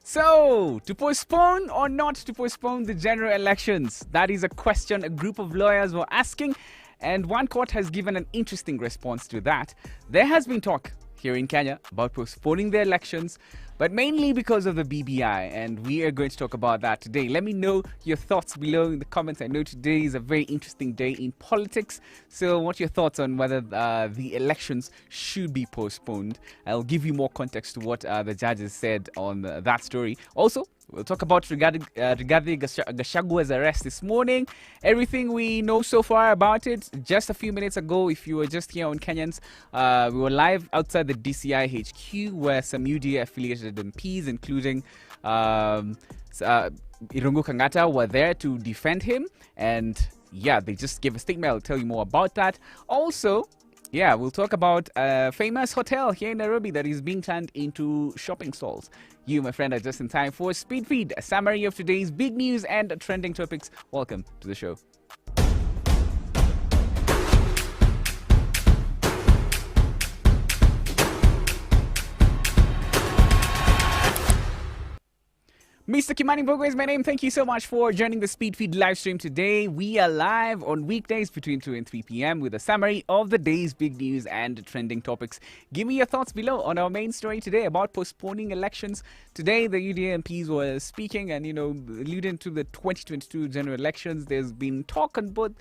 So, to postpone or not to postpone the general elections? That is a question a group of lawyers were asking, and one court has given an interesting response to that. There has been talk here in Kenya about postponing the elections, but mainly because of the BBI, and we are going to talk about that today. Let me know your thoughts below in the comments. I know today is a very interesting day in politics, so what are your thoughts on whether the elections should be postponed? I'll give you more context to what the judges said on that story. Also, we'll talk about Rigathi Gachagua's arrest this morning. Everything we know so far about it. Just a few minutes ago, if you were just here on Kenyans, we were live outside the DCI HQ where some UDA-affiliated MPs, including Irungu Kangata, were there to defend him. And yeah, they just gave a statement. I'll tell you more about that. Also, yeah, we'll talk about a famous hotel here in Nairobi that is being turned into shopping stalls. You, my friend, are just in time for Speed Feed, a summary of today's big news and trending topics. Welcome to the show. Mr. Kimani Bogo is my name. Thank you so much for joining the Speed Feed live stream today. We are live on weekdays between 2 and 3 p.m. with a summary of the day's big news and trending topics. Give me your thoughts below on our main story today about postponing elections. Today, the UDA MPs were speaking and, alluding to the 2022 general elections. There's been talk on both,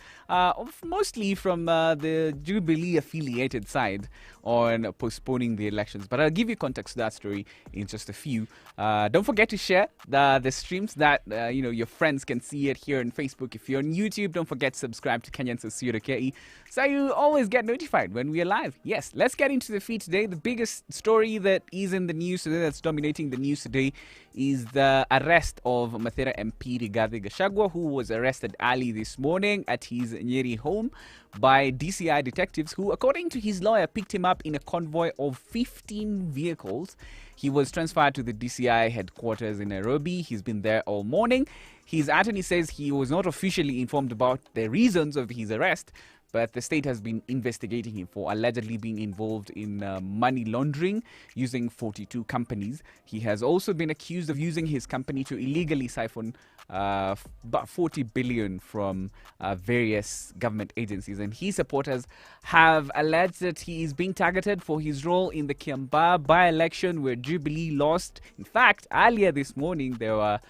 mostly from the Jubilee-affiliated side on postponing the elections. But I'll give you context to that story in just a few. Don't forget to share the streams that your friends can see it here on Facebook. If you're on YouTube, don't forget to subscribe to Kenyans.co.ke so you always get notified when we are live. Yes, let's get into the feed today. The biggest story that is in the news today, that's dominating the news today, is the arrest of Mathira MP Rigathi Gachagua, who was arrested early this morning at his Nyeri home by DCI detectives who, according to his lawyer, picked him up in a convoy of 15 vehicles. He was transferred to the DCI headquarters in Nairobi. He's been there all morning. His attorney says he was not officially informed about the reasons of his arrest, but the state has been investigating him for allegedly being involved in money laundering using 42 companies. He has also been accused of using his company to illegally siphon about 40 billion from various government agencies. And his supporters have alleged that he is being targeted for his role in the Cambar by-election where Jubilee lost. In fact, earlier this morning, there were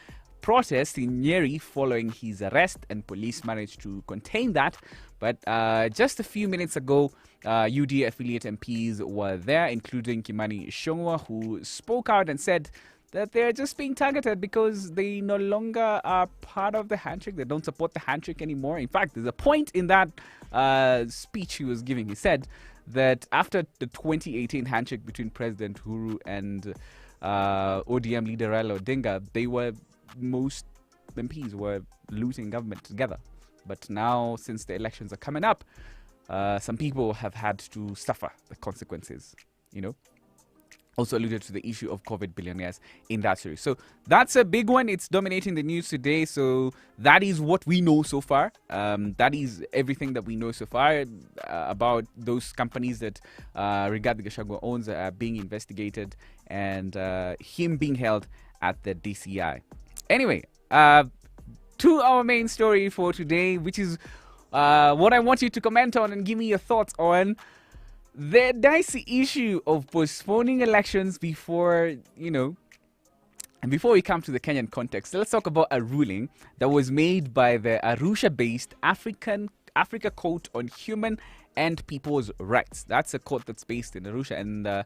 protests in Nyeri following his arrest, and police managed to contain that. But just a few minutes ago, UDA affiliate MPs were there, including Kimani Ichung'wah, who spoke out and said that they're just being targeted because they no longer are part of the handshake. They don't support the handshake anymore. In fact, there's a point in that speech he was giving. He said that after the 2018 handshake between President Uhuru and ODM leader Raila Odinga, most MPs were losing government together. But now, since the elections are coming up, some people have had to suffer the consequences, Also alluded to the issue of COVID billionaires in that series. So that's a big one. It's dominating the news today. So that is what we know so far. That is everything that we know so far about those companies that Rigathi Gachagua owns being investigated and him being held at the DCI. Anyway, to our main story for today, which is what I want you to comment on and give me your thoughts on the dicey issue of postponing elections before, and before we come to the Kenyan context, let's talk about a ruling that was made by the Arusha-based Africa Court on Human and People's Rights. That's a court that's based in Arusha, and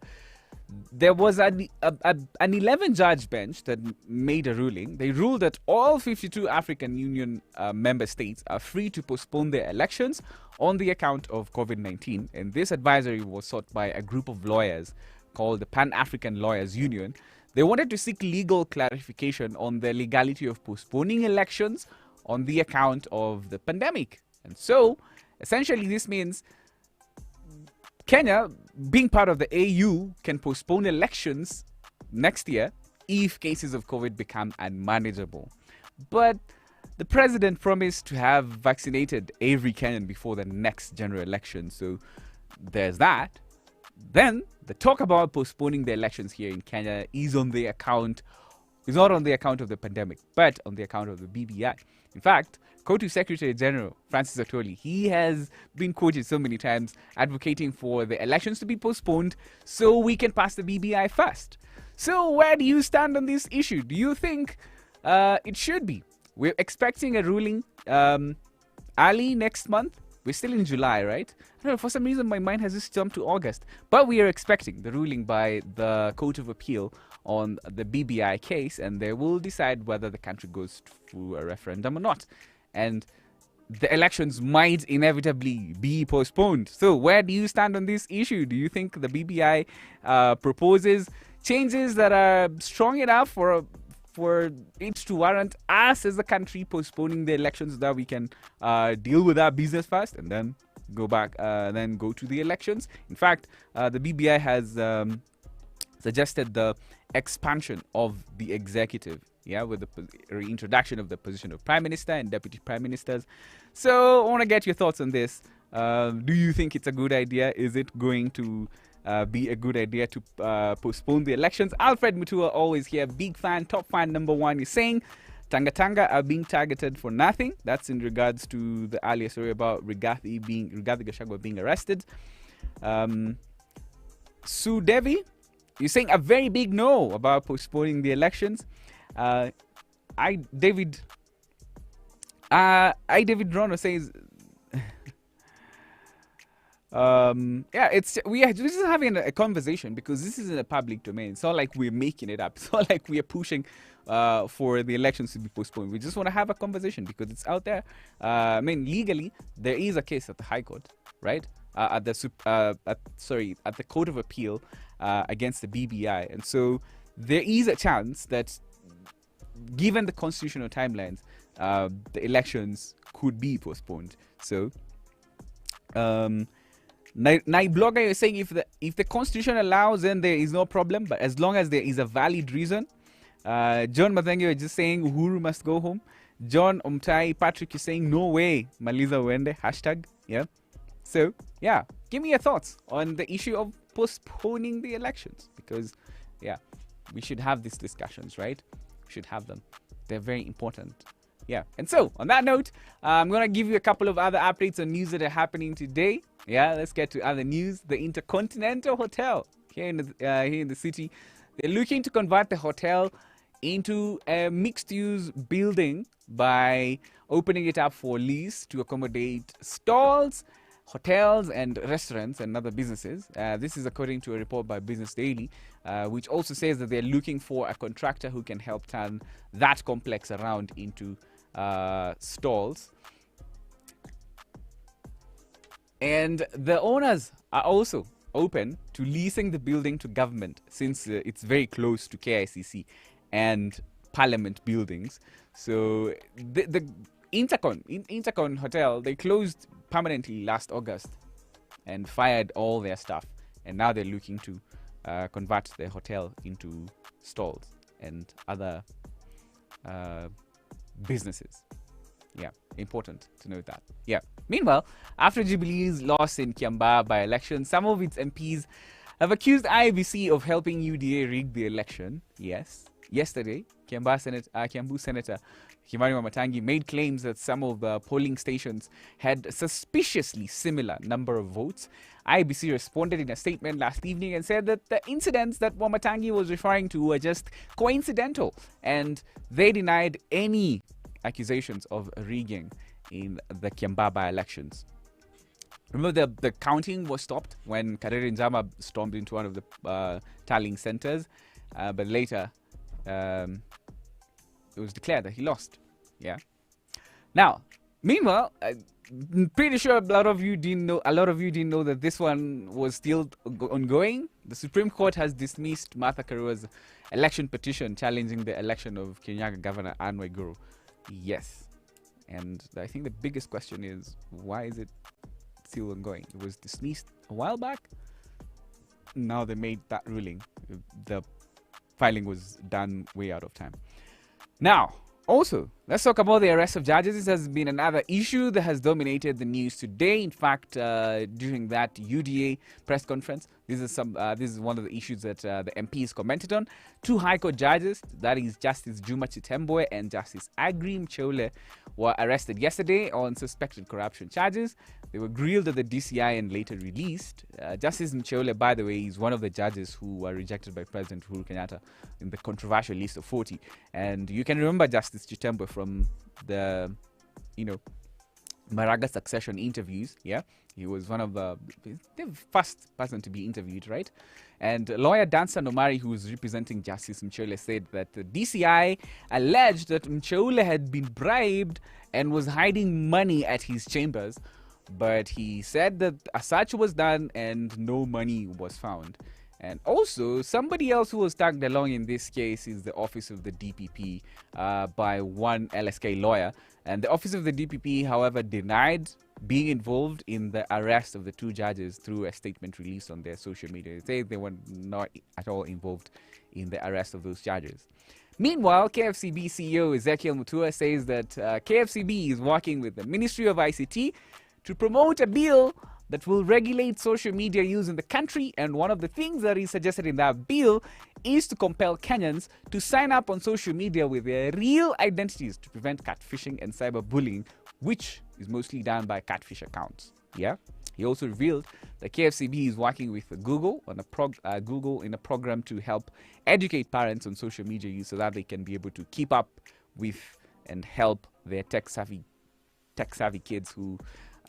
there was an 11-judge bench that made a ruling. They ruled that all 52 African Union member states are free to postpone their elections on the account of COVID-19. And this advisory was sought by a group of lawyers called the Pan-African Lawyers Union. They wanted to seek legal clarification on the legality of postponing elections on the account of the pandemic. And so, essentially, this means Kenya, being part of the AU, can postpone elections next year if cases of COVID become unmanageable. But the president promised to have vaccinated every Kenyan before the next general election. So there's that. Then the talk about postponing the elections here in Kenya is on the account is not on the account of the pandemic, but on the account of the BBI. In fact, COTU Secretary General Francis Atwoli, he has been quoted so many times advocating for the elections to be postponed so we can pass the BBI first. So where do you stand on this issue? Do you think it should be? We're expecting a ruling early next month. We're still in July, right? I don't know, for some reason my mind has just jumped to August. But we are expecting the ruling by the Court of Appeal on the BBI case, and they will decide whether the country goes through a referendum or not. And the elections might inevitably be postponed. So where do you stand on this issue? Do you think the BBI proposes changes that are strong enough for it to warrant us as a country postponing the elections so that we can deal with our business first and then go back, then go to the elections? In fact, the BBI has suggested the expansion of the executive, with the reintroduction of the position of Prime Minister and Deputy Prime Ministers. So I want to get your thoughts on this. Do you think it's a good idea? Is it going to be a good idea to postpone the elections? Alfred Mutua, always here, big fan, top fan number one, is saying Tanga are being targeted for nothing. That's in regards to the earlier story about Rigathi Gachagua being arrested. Sue Devi, you're saying a very big no about postponing the elections. David Rono says this is having a conversation because this is in a public domain. It's not like we're making it up. It's not like we are pushing for the elections to be postponed. We just want to have a conversation because it's out there. Legally there is a case at the High Court, right? At the Court of Appeal against the BBI, and so there is a chance that, given the constitutional timelines, the elections could be postponed. So, Blogger, you're saying if the constitution allows, then there is no problem. But as long as there is a valid reason, John Mathengi is just saying Uhuru must go home. John Omtai Patrick is saying no way, Maliza Wende hashtag. Yeah. So yeah, give me your thoughts on the issue of postponing the elections, because we should have these discussions, right? We should have them. They're very important. Yeah. And so on that note, I'm gonna give you a couple of other updates on news that are happening today. Yeah, let's get to other news. The Intercontinental Hotel here in the city, they're looking to convert the hotel into a mixed-use building by opening it up for lease to accommodate stalls, hotels and restaurants and other businesses. This is according to a report by Business Daily, which also says that they're looking for a contractor who can help turn that complex around into stalls. And the owners are also open to leasing the building to government, since it's very close to KICC and Parliament buildings. So the Intercon Hotel, they closed permanently last August and fired all their staff, and now they're looking to convert the hotel into stalls and other businesses. Yeah, important to note that. Yeah. Meanwhile, after Jubilee's loss in Cambar by-election, some of its MPs have accused IEBC of helping UDA rig the election. Yes. Yesterday, Kiambu Senator Kimani Wamatangi made claims that some of the polling stations had suspiciously similar number of votes. IEBC responded in a statement last evening and said that the incidents that Wamatangi was referring to were just coincidental, and they denied any accusations of rigging in the Cambar by-elections. Remember, the counting was stopped when Karere Njama stormed into one of the tallying centers, but later it was declared that he lost. Yeah. Now, meanwhile, I'm pretty sure a lot of you didn't know that this one was still ongoing. The Supreme Court has dismissed Martha Karua's election petition challenging the election of Kenyaga Governor Anne Waiguru. Yes. And I think the biggest question is, why is it still ongoing? It was dismissed a while back. Now they made that ruling. The filing was done way out of time. Now, Also, let's talk about the arrest of judges. This has been another issue that has dominated the news today. In fact, during that UDA press conference, this is one of the issues that the MPs commented on. Two High Court judges, that is Justice Juma Chitembwe and Justice Agri Mchaule, were arrested yesterday on suspected corruption charges. They were grilled at the DCI and later released. Justice Mchaule, by the way, is one of the judges who were rejected by President Uhuru Kenyatta in the controversial list of 40. And you can remember Justice Chitembwe from the, Maraga succession interviews. Yeah, he was one of the first person to be interviewed, right? And lawyer Dansan Omari, who was representing Justice Mchaule, said that the DCI alleged that Mchaule had been bribed and was hiding money at his chambers, but he said that a search was done and no money was found. And also, somebody else who was tagged along in this case is the office of the DPP by one LSK lawyer. And the office of the DPP, however, denied being involved in the arrest of the two judges through a statement released on their social media. They say they were not at all involved in the arrest of those judges. Meanwhile, KFCB CEO Ezekiel Mutua says that KFCB is working with the Ministry of ICT to promote a bill that will regulate social media use in the country, and one of the things that is suggested in that bill is to compel Kenyans to sign up on social media with their real identities to prevent catfishing and cyberbullying, which is mostly done by catfish accounts. Yeah. He also revealed that KFCB is working with Google on Google in a program to help educate parents on social media use so that they can be able to keep up with and help their tech savvy kids who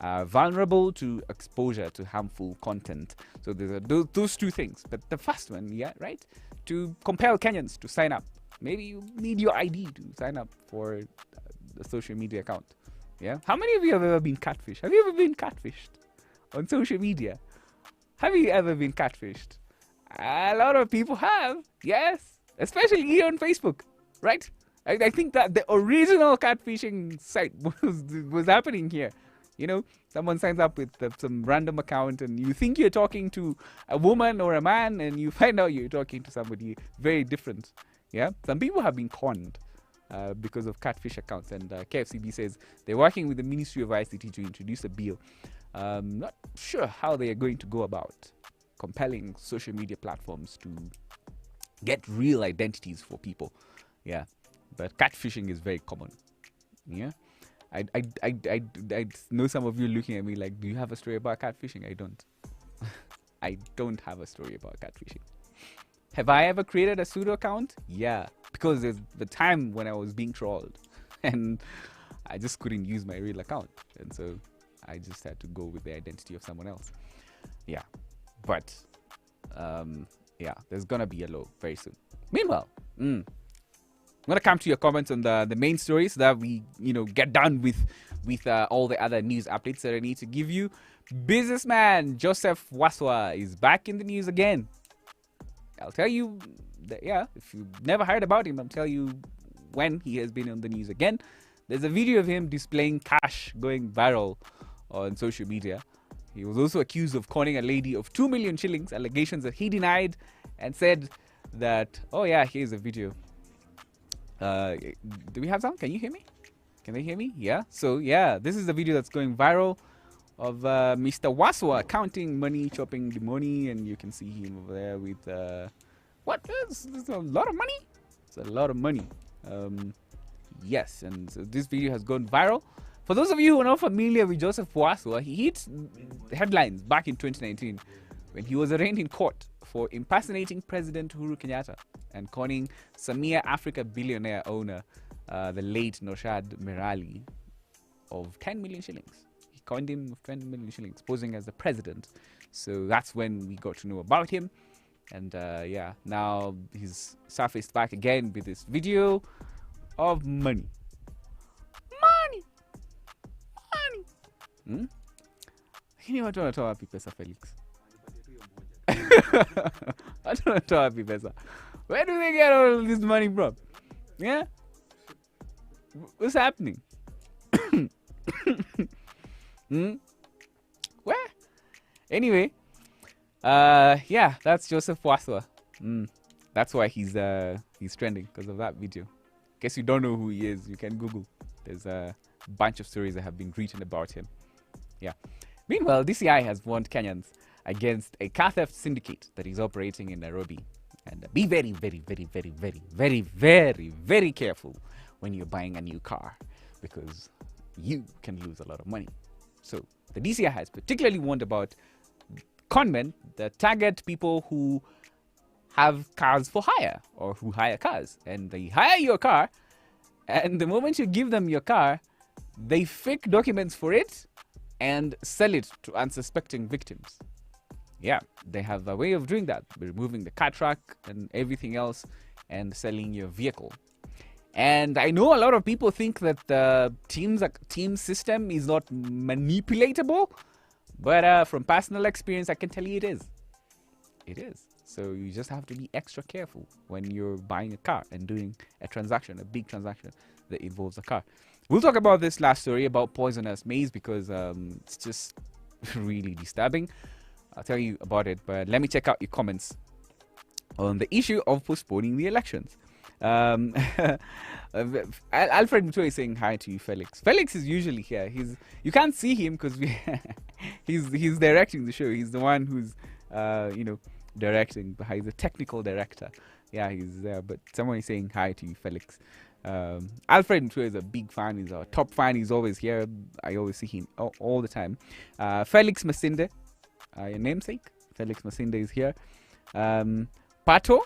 are vulnerable to exposure to harmful content. So there's those two things. But the first one, yeah, right, to compel Kenyans to sign up. Maybe you need your ID to sign up for the social media account. Yeah. How many of you have ever been catfished? Have you ever been catfished on social media? Have you ever been catfished? A lot of people have. Yes. Especially here on Facebook, right? I think that the original catfishing site was happening here. You know, someone signs up with some random account and you think you're talking to a woman or a man and you find out you're talking to somebody very different. Yeah. Some people have been conned because of catfish accounts, and KFCB says they're working with the Ministry of ICT to introduce a bill. Not sure how they are going to go about compelling social media platforms to get real identities for people. Yeah. But catfishing is very common. Yeah. I know some of you looking at me like, do you have a story about catfishing? I don't. I don't have a story about catfishing. Have I ever created a pseudo account? Yeah, because there's the time when I was being trolled and I just couldn't use my real account. And so I just had to go with the identity of someone else. Yeah, but yeah, there's going to be a law very soon. Meanwhile, I'm going to come to your comments on the main story so that we, get done with all the other news updates that I need to give you. Businessman Joseph Wasswa is back in the news again. I'll tell you, if you've never heard about him, I'll tell you when he has been on the news again. There's a video of him displaying cash going viral on social media. He was also accused of conning a lady of 2 million shillings, allegations that he denied and said that, oh yeah, here's a video. Do we have sound? Can you hear me? Can they hear me? Yeah. So yeah, this is the video that's going viral of Mr. Wasswa counting money, chopping the money, and you can see him over there with what is a lot of money. It's a lot of money. Yes, and so this video has gone viral. For those of you who are not familiar with Joseph Wasswa, he hit headlines back in 2019 when he was arraigned in court for impersonating President Uhuru Kenyatta and conning Samia Africa billionaire owner, the late Noshad Merali, of 10 million shillings. He conned him of 20 million shillings, posing as the president. So that's when we got to know about him. And yeah, now he's surfaced back again with this video of money. Money! Money! Lakini watu wanatoa wapi pesa, Felix? Watu wanatoa wapi pesa? Where do they get all this money from? Yeah? What's happening? Where? Anyway, yeah, that's Joseph Wasswa. That's why he's trending, because of that video. guess you don't know who he is, you can Google. There's a bunch of stories that have been written about him. Yeah. Meanwhile, DCI has warned Kenyans against a car theft syndicate that is operating in Nairobi. And be very, very, very, very, very, very, very, very careful when you're buying a new car, because you can lose a lot of money. So the DCI has particularly warned about conmen that target people who have cars for hire or who hire cars. And they hire your car, and the moment you give them your car, they fake documents for it and sell it to unsuspecting victims. Yeah, they have a way of doing that, removing the car track and everything else and selling your vehicle. And I know a lot of people think that the team system is not manipulatable, but from personal experience, I can tell you it is. It is. So you just have to be extra careful when you're buying a car and doing a transaction, a big transaction that involves a car. We'll talk about this last story about poisonous maize because it's just really disturbing. I'll tell you about it, but let me check out your comments on the issue of postponing the elections. Alfred Mutua is saying hi to you, Felix. Felix is usually here. You can't see him because he's directing the show. He's the one who's directing. He's a technical director. Yeah, he's there. But someone is saying hi to you, Felix. Alfred Mutua is a big fan. He's our top fan. He's always here. I always see him all the time. Felix Masinde, your namesake, Felix Masinde is here. Pato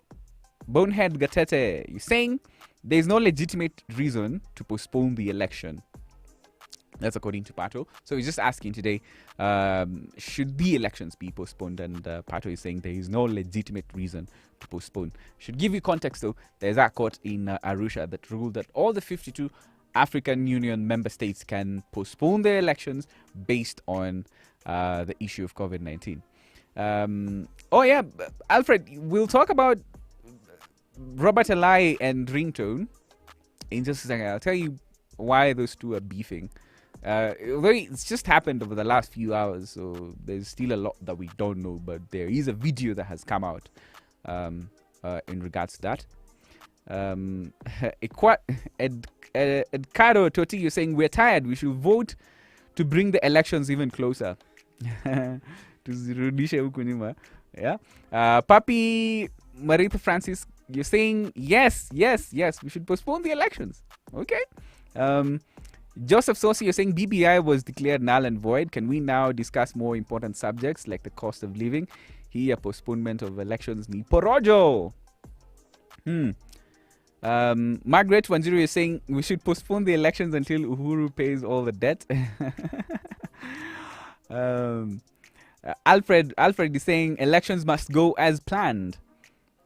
Bonehead Gatete, you're saying there's no legitimate reason to postpone the election. That's according to Pato. So he's just asking today, should the elections be postponed? And Pato is saying there is no legitimate reason to postpone. Should give you context though, there's a court in Arusha that ruled that all the 52 African Union member states can postpone their elections based on the issue of COVID-19. Alfred, we'll talk about Robert Alai and Ringtone in just a second. I'll tell you why those two are beefing. It's just happened over the last few hours, so there's still a lot that we don't know, but there is a video that has come out in regards to that. Edcaro Toti, you're saying we're tired, we should vote to bring the elections even closer. Yeah. Papi Marita Francis, you're saying yes, we should postpone the elections. Okay. Joseph Sosi, you're saying BBI was declared null and void. Can we now discuss more important subjects like the cost of living? Here, postponement of elections ni porojo. Margaret Wanjiru is saying we should postpone the elections until Uhuru pays all the debt. Alfred is saying elections must go as planned.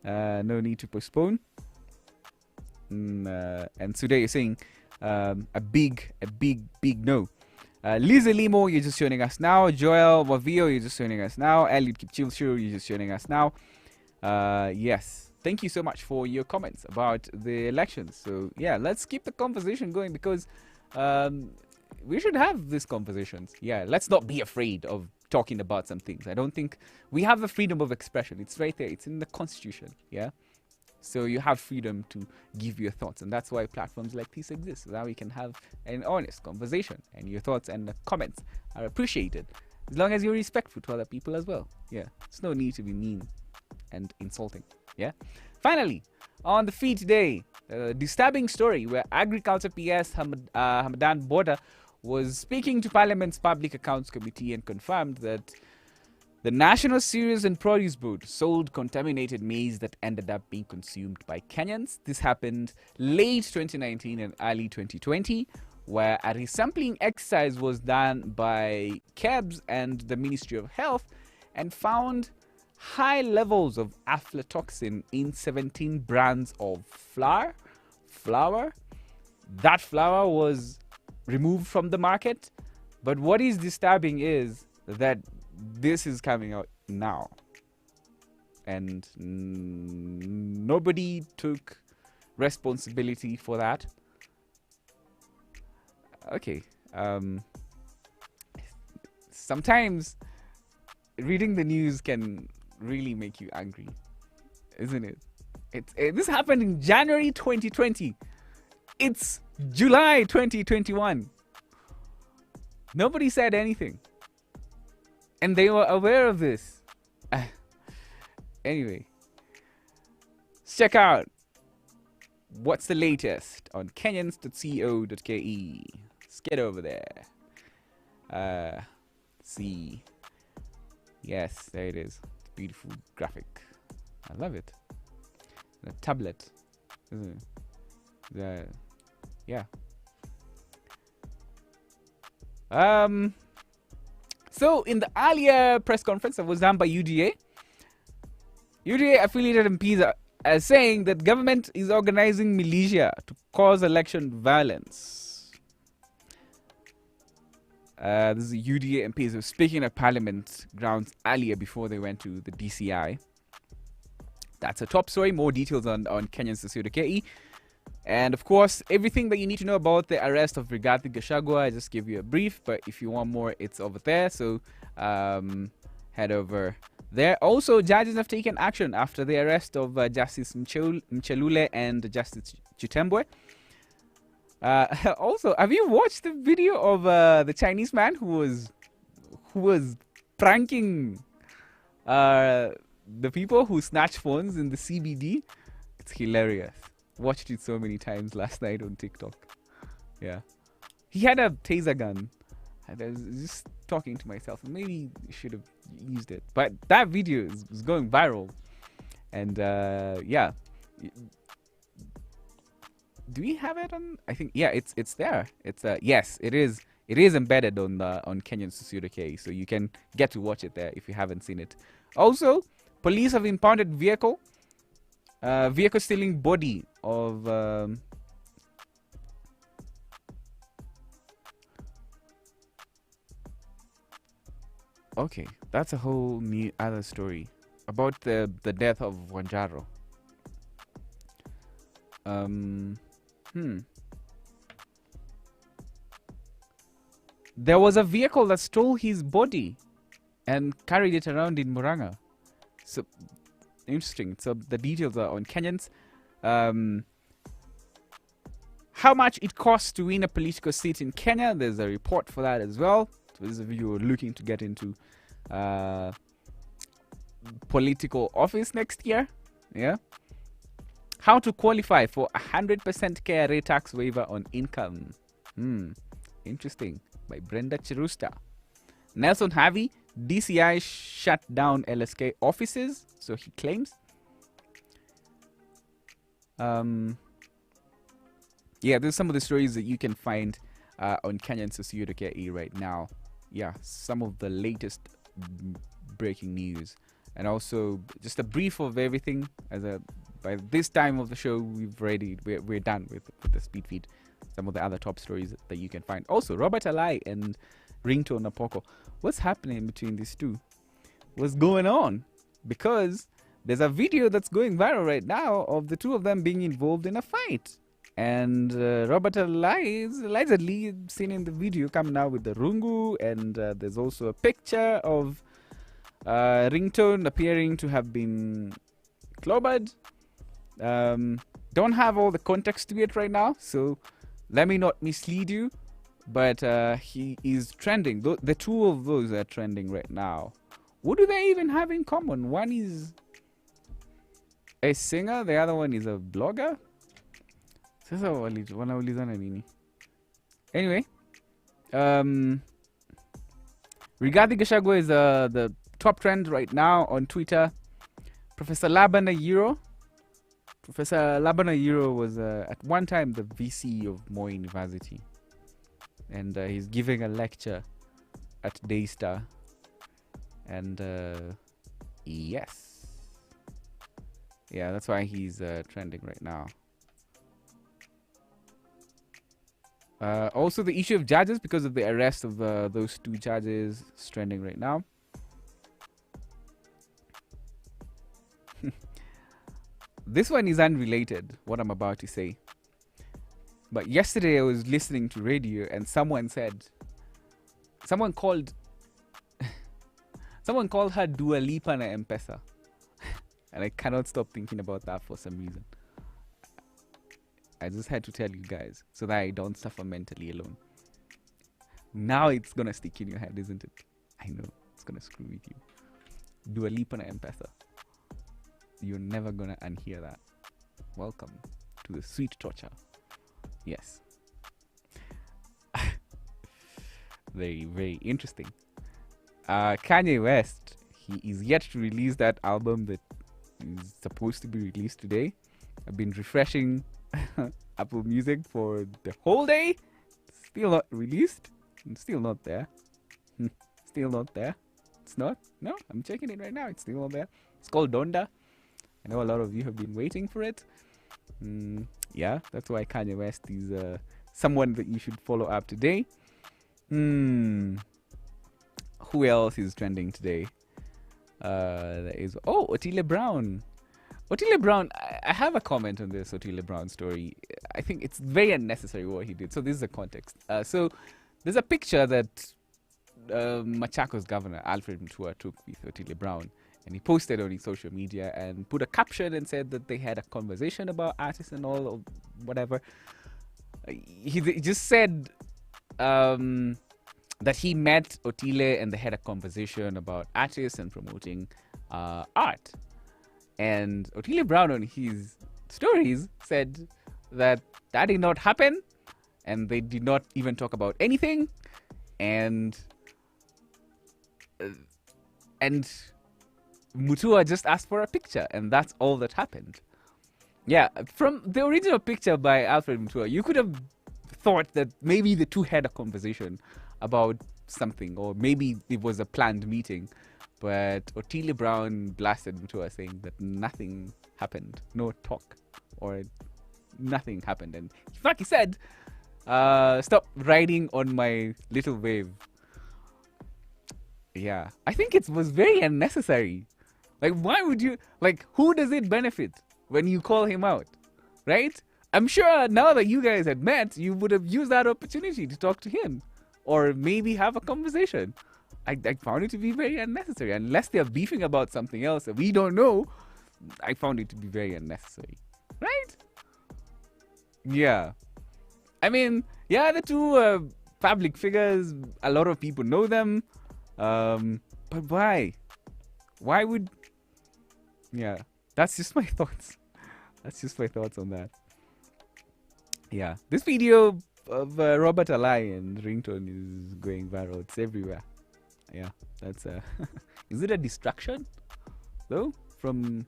No need to postpone. And Sude is saying a big no. Lisa Limo, you're just joining us now. Joel Wavio, you're just joining us now. Elliot Kipchilshu, you're just joining us now. Yes, thank you so much for your comments about the elections. So yeah, let's keep the conversation going because we should have these conversations. Yeah, let's not be afraid of talking about some things. I don't think we have the freedom of expression. It's right there. It's in the Constitution. Yeah. So you have freedom to give your thoughts, and that's why platforms like this exist, so that we can have an honest conversation, and your thoughts and the comments are appreciated, as long as you're respectful to other people as well. Yeah, there's no need to be mean and insulting. Yeah. Finally, on the feed today, a disturbing story where Agriculture PS Hamadan Boda was speaking to Parliament's Public Accounts Committee and confirmed that the National Cereals and Produce Board sold contaminated maize that ended up being consumed by Kenyans. This happened late 2019 and early 2020, where a resampling exercise was done by KEBS and the Ministry of Health and found high levels of aflatoxin in 17 brands of flour. That flour was removed from the market, but what is disturbing is that this is coming out now, and nobody took responsibility for that. Okay. Sometimes reading the news can really make you angry, isn't it? This happened in January 2020. It's July 2021. Nobody said anything. And they were aware of this. Anyway, let's check out what's the latest on Kenyans.co.ke. Let's get over there. See. Yes, there it is. It's a beautiful graphic. I love it. A tablet, isn't it? Yeah. So in the earlier press conference that was done by UDA affiliated MPs are saying that government is organizing militia to cause election violence. This is the UDA MPs who were speaking at Parliament grounds earlier before they went to the DCI. That's a top story. More details on Kenyans.co.ke. And of course, everything that you need to know about the arrest of Rigathi Gachagua, I just give you a brief, but if you want more, it's over there. So head over there. Also, judges have taken action after the arrest of Justice Mchelule and Justice Chitembwe. Also, have you watched the video of the Chinese man who was pranking the people who snatch phones in the CBD? It's hilarious. Watched it so many times last night on TikTok. Yeah, he had a taser gun. I was just talking to myself. Maybe should have used it, but that video is going viral. And yeah, do we have it on? I think yeah, it's there. It's yes, it is. It is embedded on Kenyans.co.ke, so you can get to watch it there if you haven't seen it. Also, police have impounded vehicle stealing body of okay, that's a whole new other story about the death of Wanjaro. There was a vehicle that stole his body and carried it around in Murang'a. So interesting. So the details are on Kenyans. How much it costs to win a political seat in Kenya? There's a report for that as well. So if you're looking to get into political office next year, yeah. How to qualify for 100% KRA tax waiver on income. Interesting. By Brenda Chirusta. Nelson Harvey, DCI shut down LSK offices, so he claims. Yeah, there's some of the stories that you can find on Kenyans.co.ke right now. Yeah, some of the latest breaking news, and also just a brief of everything. By this time of the show, we're done with the speed feed. Some of the other top stories that you can find. Also, Robert Alai and Ringtone Apoko. What's happening between these two? What's going on? Because there's a video that's going viral right now of the two of them being involved in a fight. And Robert Alai is allegedly seen in the video coming out with the rungu. And there's also a picture of Ringtone appearing to have been clobbered. Don't have all the context to it right now, so let me not mislead you, but he is trending. The two of those are trending right now. What do they even have in common? One is a singer, the other one is a blogger. Anyway, Rigathi Gachagua is the top trend right now on Twitter. Professor Labana Yiro was at one time the VC of Moi University, and he's giving a lecture at Daystar, and yes, yeah, that's why he's trending right now. Also, the issue of judges, because of the arrest of those two judges, is trending right now. This one is unrelated, what I'm about to say. But yesterday I was listening to radio and someone called her Dua Lipa na M-Pesa. And I cannot stop thinking about that for some reason. I just had to tell you guys so that I don't suffer mentally alone. Now it's gonna stick in your head, isn't it? I know it's gonna screw with you. Dua Lipa na M-Pesa. You're never gonna unhear that. Welcome to the sweet torture. Yes. Very, very interesting. Kanye West, he is yet to release that album that is supposed to be released today. I've been refreshing Apple Music for the whole day. Still not released. Still not there. Still not there. It's not? No, I'm checking it right now. It's still not there. It's called Donda. I know a lot of you have been waiting for it. Yeah, that's why Kanye West is someone that you should follow up today. Who else is trending today? There is Otile Brown. Otile Brown, I have a comment on this Otile Brown story. I think it's very unnecessary what he did. So this is the context. So there's a picture that Machakos governor Alfred Mutua took with Otile Brown, and he posted on his social media and put a caption and said that they had a conversation about artists and all, or whatever. He just said that he met Otile and they had a conversation about artists and promoting art. And Otile Brown on his stories said that did not happen, and they did not even talk about anything, and Mutua just asked for a picture, and that's all that happened. Yeah, from the original picture by Alfred Mutua, you could have thought that maybe the two had a conversation about something, or maybe it was a planned meeting. But Otile Brown blasted Mutua saying that nothing happened, no talk, or nothing happened. And in fact, he said, stop riding on my little wave. Yeah, I think it was very unnecessary. Like, why would you, like, who does it benefit when you call him out, right? I'm sure now that you guys had met, you would have used that opportunity to talk to him, or maybe have a conversation. I found it to be very unnecessary. Unless they're beefing about something else that we don't know, I found it to be very unnecessary. Right? Yeah. I mean, yeah, the two public figures, a lot of people know them. But why? Why would... Yeah, that's just my thoughts. That's just my thoughts on that. Yeah, this video of Robert Alai and Ringtone is going viral. It's everywhere. Yeah, that's is it a distraction though from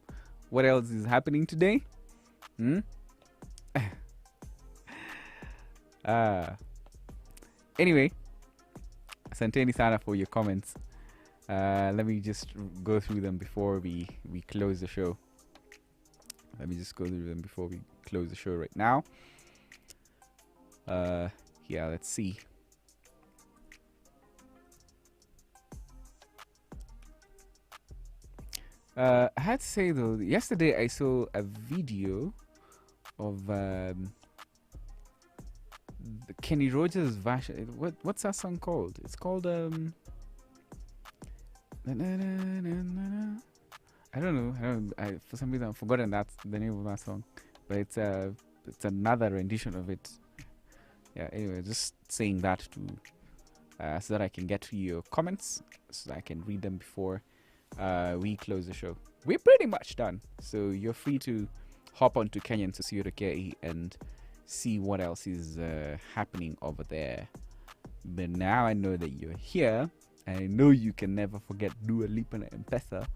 what else is happening today? Anyway, asanteni sana for your comments. Let me just go through them before we close the show. Let me just go through them before we close the show right now. Yeah, let's see. I had to say though, yesterday I saw a video of the Kenny Rogers version. What's that song called? It's called I don't know. For some reason I've forgotten that's the name of that song, but it's another rendition of it. Yeah. Anyway, just saying that to so that I can get to your comments, so that I can read them before we close the show. We're pretty much done, so you're free to hop onto Kenyans.co.ke and see what else is happening over there. But now I know that you're here, and I know you can never forget Dua Lipa na M-Pesa.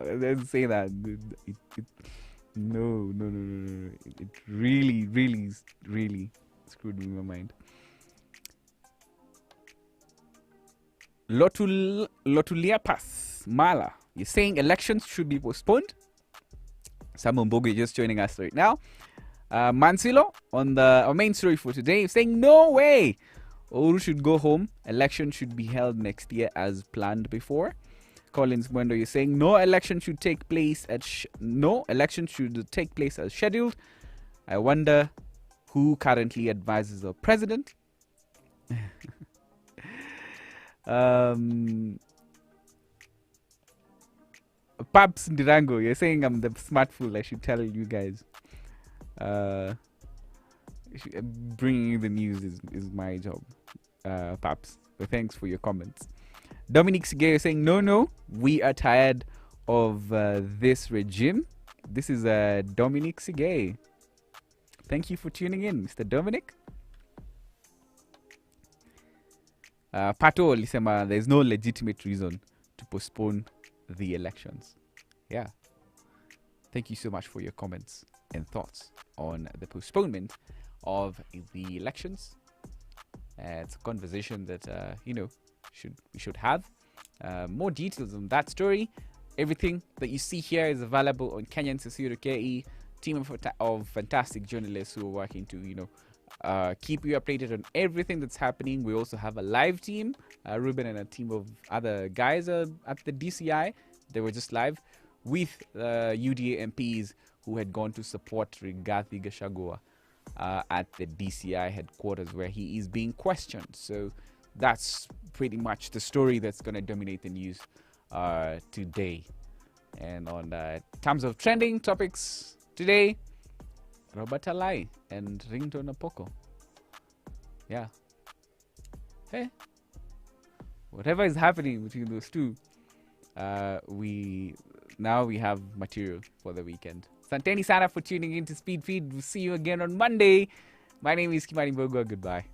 Let's say that. No. It really screwed me in my mind. Lotuliapas Mala, you're saying elections should be postponed? Samuel Mbogo just joining us right now. Mansilo on our main story for today is saying no way. Oru should go home. Election should be held next year as planned before. Collins Mwendo, you're saying no election should take place as scheduled. I wonder who currently advises the president. Paps Ndirango, you're saying I'm the smart fool. I should tell you guys. Bringing you the news is my job, Paps. So thanks for your comments. Dominic Sigay is saying, no, we are tired of this regime. This is Dominic Sigay. Thank you for tuning in, Mr. Dominic. Pato lisema there's no legitimate reason to postpone the elections. Yeah. Thank you so much for your comments and thoughts on the postponement of the elections. It's a conversation that we should have. More details on that story. Everything that you see here is available on Kenyans.co.ke. Team of fantastic journalists who are working to keep you updated on everything that's happening. We also have a live team. Ruben and a team of other guys at the DCI. They were just live with UDA MPs who had gone to support Rigathi Gachagua at the DCI headquarters where he is being questioned. So that's pretty much the story that's going to dominate the news today. And on terms of trending topics today, Robert Alai and Ringtone Apoko. Yeah. Hey. Whatever is happening between those two, we have material for the weekend. Santeni sana for tuning in to Speed Feed. We'll see you again on Monday. My name is Kimani Bogwa. Goodbye.